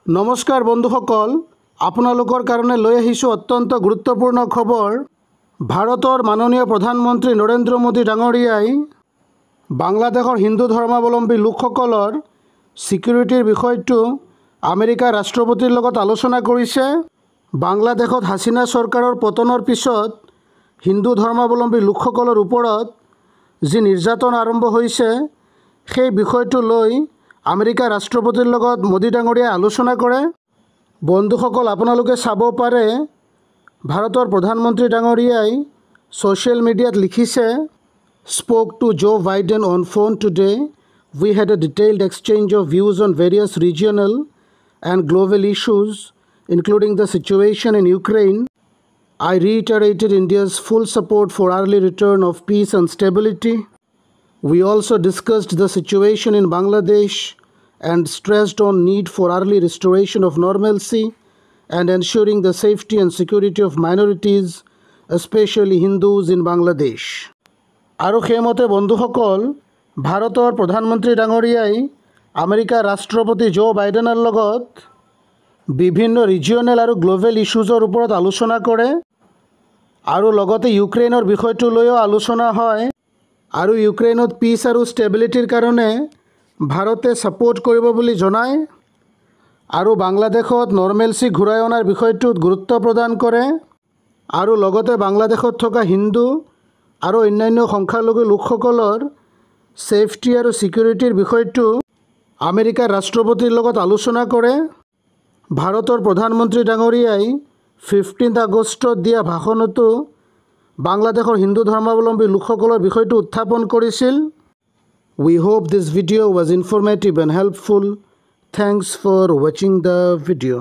নমস্কাৰ বন্ধুসকল, আপোনালোকৰ কাৰণে লৈ আহিছোঁ অত্যন্ত গুৰুত্বপূৰ্ণ খবৰ। ভাৰতৰ মাননীয় প্ৰধানমন্ত্ৰী নৰেন্দ্ৰ মোদী ডাঙৰীয়াই বাংলাদেশৰ হিন্দু ধৰ্মাৱলম্বী লোকসকলৰ সিকিউৰিটিৰ বিষয়টো আমেৰিকাৰ ৰাষ্ট্ৰপতিৰ লগত আলোচনা কৰিছে। বাংলাদেশত হাছিনা চৰকাৰৰ পতনৰ পিছত হিন্দু ধৰ্মাৱলম্বী লোকসকলৰ ওপৰত যি নিৰ্যাতন আৰম্ভ হৈছে সেই বিষয়টো লৈ আমেৰিকাৰ ৰাষ্ট্ৰপতিৰ লগত মোদী ডাঙৰীয়াই আলোচনা কৰে। বন্ধুসকল, আপোনালোকে চাব পাৰে ভাৰতৰ প্ৰধানমন্ত্ৰী ডাঙৰীয়াই ছ'চিয়েল মিডিয়াত লিখিছে, spoke to Joe Biden on phone today, we had a detailed exchange of views on various regional and global issues including the situation in Ukraine. I reiterated India's full support for early return of peace and stability. We also discussed the situation in Bangladesh and stressed on need for early restoration of normalcy and ensuring the safety and security of minorities, especially Hindus in Bangladesh. আৰু সেইমতে বন্ধুসকল, ভাৰতৰ প্ৰধানমন্ত্ৰী ডাঙৰীয়াই আমেৰিকাৰ ৰাষ্ট্ৰপতি জো বাইডেনৰ লগত বিভিন্ন ৰিজিয়নেল আৰু গ্লোবেল ইছ্যুজৰ ওপৰত আলোচনা কৰে আৰু লগতে ইউক্ৰেইনৰ বিষয়টো লৈও আলোচনা হয়। আৰু ইউক্ৰেইনত পিচ আৰু ষ্টেবিলিটিৰ কাৰণে ভাৰতে ছাপোৰ্ট কৰিব বুলি জনায় আৰু বাংলাদেশত নৰ্মেলচি ঘূৰাই অনাৰ বিষয়টোত গুৰুত্ব প্ৰদান কৰে আৰু লগতে বাংলাদেশত থকা হিন্দু আৰু অন্যান্য সংখ্যালঘু লোকসকলৰ ছেফটি আৰু ছিকিউৰিটিৰ বিষয়টো আমেৰিকাৰ ৰাষ্ট্ৰপতিৰ লগত আলোচনা কৰে। ভাৰতৰ প্ৰধানমন্ত্ৰী ডাঙৰীয়াই 15 আগষ্টত দিয়া ভাষণতো বাংলাদেশৰ হিন্দু ধৰ্মাৱলম্বী লোকসকলৰ বিষয়টো উত্থাপন কৰিছিল। We hope this video was informative and helpful. Thanks for watching the video.